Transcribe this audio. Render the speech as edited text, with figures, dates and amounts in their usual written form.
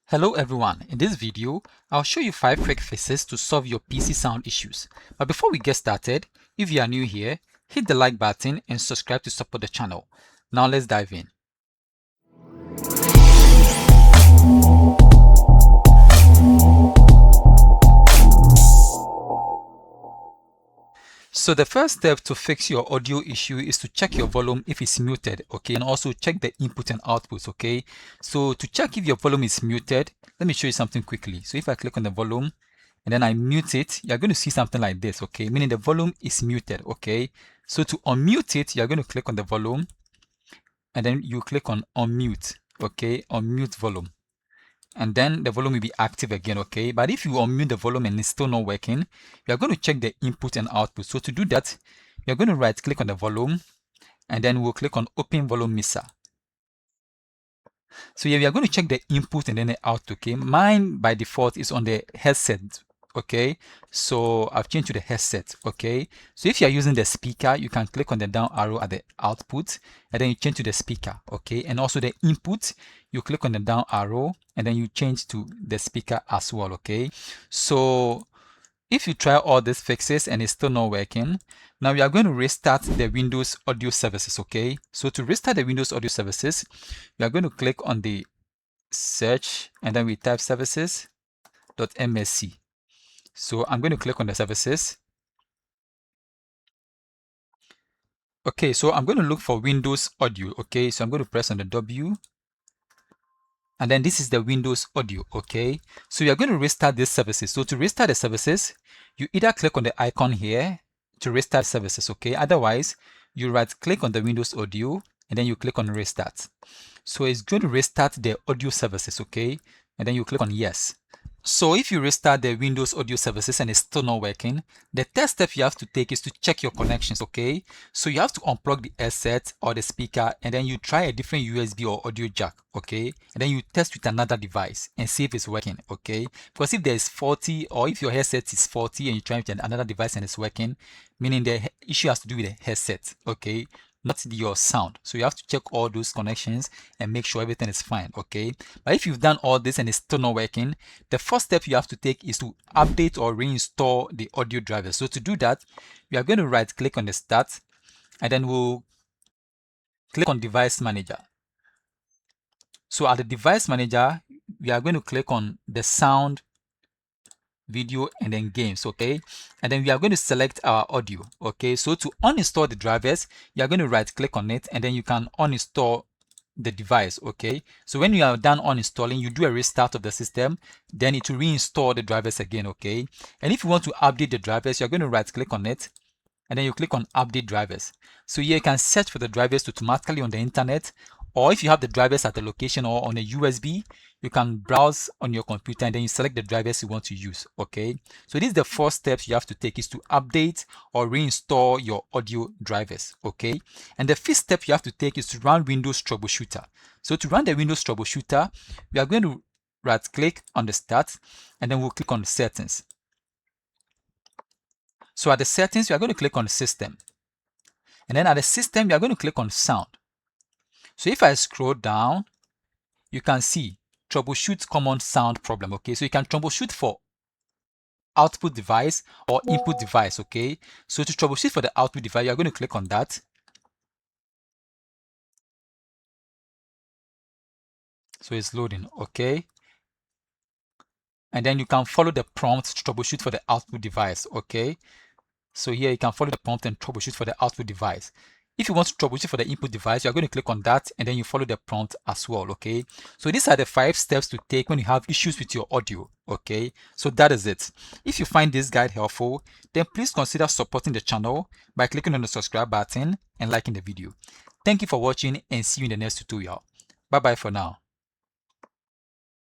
Hello everyone, in this video, I'll show you 5 quick fixes to solve your PC sound issues. But before we get started, if you are new here, hit the like button and subscribe to support the channel. Now let's dive in. So the first step to fix your audio issue is to check your volume if it's muted, okay, and also check the input and output, okay. So to check if your volume is muted, let me show you something quickly. So if I click on the volume and then I mute it, you're going to see something like this, okay, meaning the volume is muted, okay. So to unmute it, you're going to click on the volume and then you click on unmute, okay, unmute volume. And then the volume will be active again, okay. But if you unmute the volume and it's still not working, you're going to check the input and output. So to do that, you're going to right click on the volume and then we'll click on open volume mixer. So yeah, we are going to check the input and then the output, okay. Mine by default is on the headset, okay. So I've changed to the headset, okay. So if you are using the speaker, you can click on the down arrow at the output and then you change to the speaker, okay. And also the input, you click on the down arrow and then you change to the speaker as well, okay. So if you try all these fixes and it's still not working, now we are going to restart the Windows audio services, okay. So to restart the Windows audio services, we are going to click on the search and then we type services.msc. So I'm going to click on the services. Okay, so I'm going to look for Windows audio, okay. So I'm going to press on the W and then this is the Windows audio, okay. So you're going to restart these services. So to restart the services, you either click on the icon here to restart services, okay. Otherwise, you right click on the Windows audio and then you click on restart. So it's going to restart the audio services, okay, and then you click on yes. So if you restart the Windows audio services and it's still not working, the third step you have to take is to check your connections, okay? So you have to unplug the headset or the speaker and then you try a different USB or audio jack, okay? And then you test with another device and see if it's working, okay? Because if there is faulty or if your headset is faulty and you try with another device and it's working, meaning the issue has to do with the headset, okay? Not your sound. So you have to check all those connections and make sure everything is fine, okay. But if you've done all this and it's still not working, the first step you have to take is to update or reinstall the audio driver. So to do that, we are going to right click on the start and then we'll click on device manager. So at the device manager, we are going to click on the sound, video, and then games, okay. And then we are going to select our audio, okay. So to uninstall the drivers, you are going to right click on it and then you can uninstall the device, okay. So when you are done uninstalling, you do a restart of the system, then it will reinstall the drivers again, okay. And if you want to update the drivers, you're going to right click on it and then you click on update drivers. So here you can search for the drivers automatically on the internet, or if you have the drivers at the location or on a USB, you can browse on your computer and then you select the drivers you want to use, okay. So this is the first steps you have to take, is to update or reinstall your audio drivers, okay. And the fifth step you have to take is to run Windows troubleshooter. So to run the Windows troubleshooter, we are going to right click on the start and then we'll click on the settings. So at the settings, we are going to click on the system. And then at the system, we are going to click on sound. So if I scroll down, you can see troubleshoot common sound problem, okay. So you can troubleshoot for output device or input device, okay. So to troubleshoot for the output device, you are going to click on that. So it's loading, okay. And then you can follow the prompt to troubleshoot for the output device, okay. So here you can follow the prompt and troubleshoot for the output device. If you want to troubleshoot for the input device, you're going to click on that and then you follow the prompt as well, okay. So these are the 5 steps to take when you have issues with your audio, okay. So that is it. If you find this guide helpful, then please consider supporting the channel by clicking on the subscribe button and liking the video. Thank you for watching and see you in the next tutorial. Bye bye for now.